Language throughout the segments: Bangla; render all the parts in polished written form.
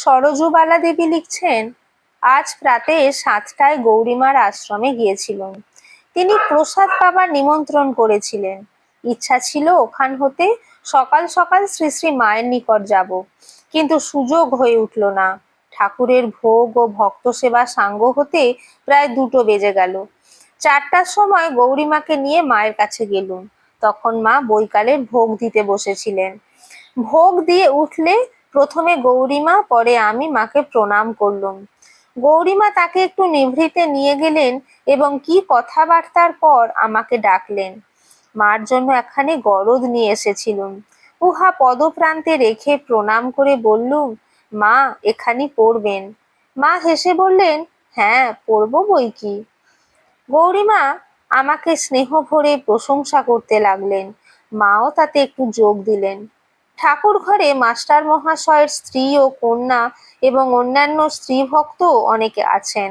সরজুবালা দেবী লিখছেন, আজ প্রাতে 7টায় গৌরীমার আশ্রমে গিয়েছিলেন। তিনি প্রসাদ পাবার নিমন্ত্রণ করেছিলেন। ইচ্ছা ছিল ওখান হতে সকাল সকাল শ্রী শ্রী মায়ের নিকট যাব, কিন্তু সুযোগ হয়ে উঠল না। ঠাকুরের ভোগ ও ভক্ত সেবা সাঙ্গ হতে প্রায় 2টো বেজে গেল। 4টার সময় গৌরীমাকে নিয়ে মায়ের কাছে গেলুম। তখন মা বৈকালের ভোগ দিতে বসেছিলেন। ভোগ দিয়ে উঠলে প্রথমে গৌরীমা, পরে আমি মাকে প্রণাম করলুম। গৌরীমা তাকে একটু নিভৃতে নিয়ে গেলেন এবং কি কথাবার্তার পর আমাকে ডাকলেন। মার জন্য একখানি গরদ নিয়ে এসেছিলুম। উহা পদপ্রান্তে রেখে প্রণাম করে বললুম, মা এখানি পড়বেন। মা হেসে বললেন, হ্যাঁ পড়ব বই কি। গৌরীমা আমাকে স্নেহ ভরে প্রশংসা করতে লাগলেন। মাও তাতে একটু যোগ দিলেন। ঠাকুর ঘরে মাস্টার মহাশয়ের স্ত্রী ও কন্যা এবং অন্যান্য স্ত্রী ভক্ত অনেকে আছেন।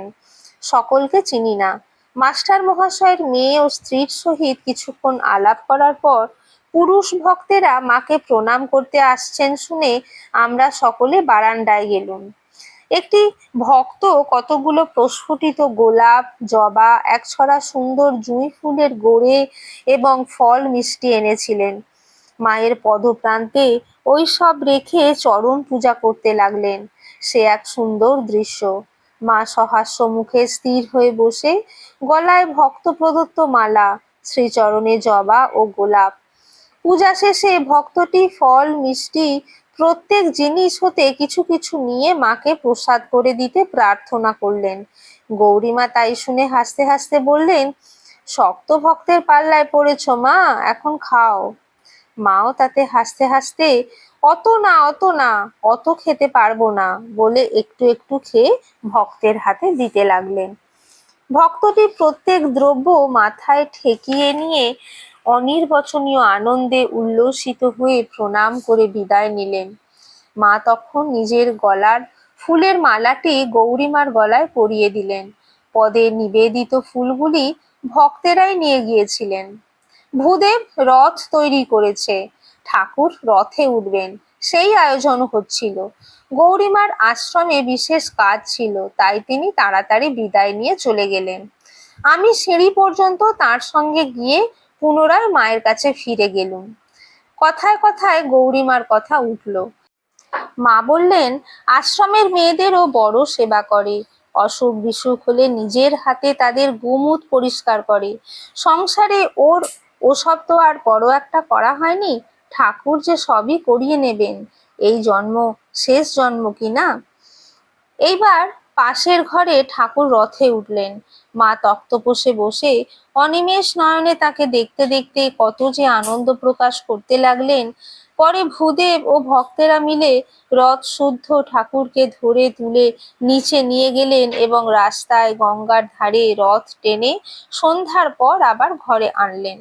সকলকে চিনি না। মাস্টার মহাশয়ের মেয়ে ও স্ত্রীর সহিত কিছুক্ষণ আলাপ করার পর পুরুষ ভক্তেরা মাকে প্রণাম করতে আসছেন শুনে আমরা সকলে বারান্দায় গেলুম। একটি ভক্ত কতগুলো প্রস্ফুটিত গোলাপ, জবা, একছড়া সুন্দর জুঁই ফুলের গোড়ে এবং ফল মিষ্টি এনেছিলেন। মায়ের পদপ্রান্তে ওই সব রেখে চরণ পূজা করতে লাগলেন। সে এক সুন্দর দৃশ্য। মা সহাস্য মুখে স্থির হয়ে বসে, গলায় ভক্ত প্রদত্ত মালা, শ্রীচরণে জবা ও গোলাপ। পূজা শেষে ভক্তটি ফল মিষ্টি প্রত্যেক জিনিস হতে কিছু কিছু নিয়ে মাকে প্রসাদ করে দিতে প্রার্থনা করলেন। গৌরীমা তাই শুনে হাসতে হাসতে বললেন, শক্ত ভক্তের পাল্লায় পড়েছ মা, এখন খাও। মাও তাতে হাসতে হাসতে, অত না অত খেতে পারবো না বলে একটু একটু খেয়ে ভক্তের হাতে দিতে লাগলেন। ভক্তটি প্রত্যেক দ্রব্য মাথায় ঠেকিয়ে নিয়ে অনির্বচনীয় আনন্দে উল্লসিত হয়ে প্রণাম করে বিদায় নিলেন। মা তখন নিজের গলার ফুলের মালাটি গৌরীমার গলায় পরিয়ে দিলেন। পদে নিবেদিত ফুলগুলি ভক্তেরাই নিয়ে গিয়েছিলেন। ভূদেব রথ তৈরি করেছে, ঠাকুর রথে উঠবেন, সেই আয়োজন হচ্ছিল। গৌরীমার আশ্রমে বিশেষ কাজ ছিল, তাই তিনি তাড়াতাড়ি বিদায় নিয়ে চলে গেলেন। আমি সিঁড়ি পর্যন্ত তার সঙ্গে গিয়ে পুনরায় মায়ের কাছে ফিরে গেলুম। কথায় কথায় গৌরীমার কথা উঠল। মা বললেন, আশ্রমের মেয়েদেরও বড় সেবা করে। অসুখ বিসুখ হলে নিজের হাতে তাদের গোমূত পরিষ্কার করে। সংসারে ওসব তো আর বড় একটা করা হয়নি। ঠাকুর যে সবই করিয়ে নেবেন, এই জন্ম শেষ জন্ম কি না। এইবার পাশের ঘরে ঠাকুর রথে উঠলেন। মা তক্তপোষে বসে অনিমেষ নয়নে তাকে দেখতে দেখতে কত যে আনন্দ প্রকাশ করতে লাগলেন। পরে ভূদেব ও ভক্তেরা মিলে রথ শুদ্ধ ঠাকুরকে ধরে তুলে নিচে নিয়ে গেলেন এবং রাস্তায় গঙ্গার ধারে রথ টেনে সন্ধ্যার পর আবার ঘরে আনলেন।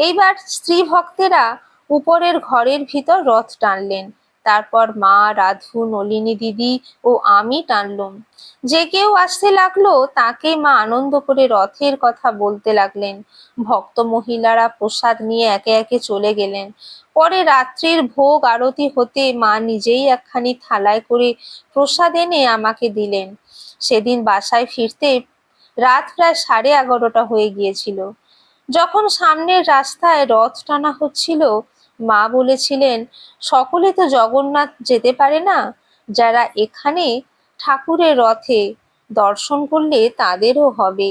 এইবার স্ত্রী ভক্তেরা উপরের ঘরের ভিতর রথ টানলেন। তারপর মা, রাধু, নলিনী দিদি ও আমি টানলুম। যে কেউ আসতে লাগলো তাকে মা আনন্দ করে রথের কথা বলতে লাগলেন। ভক্ত মহিলারা প্রসাদ নিয়ে একে একে চলে গেলেন। পরে রাত্রির ভোগ আরতি হতে মা নিজেই একখানি থালায় করে প্রসাদ এনে আমাকে দিলেন। সেদিন বাসায় ফিরতে রাত প্রায় 11:30 হয়ে গিয়েছিল। যখন সামনের রাস্তায় রথ টানা হচ্ছিল, মা বলেছিলেন, সকলে তো জগন্নাথ যেতে পারে না, যারা এখানে ঠাকুরের রথে দর্শন করলে তাদেরও হবে।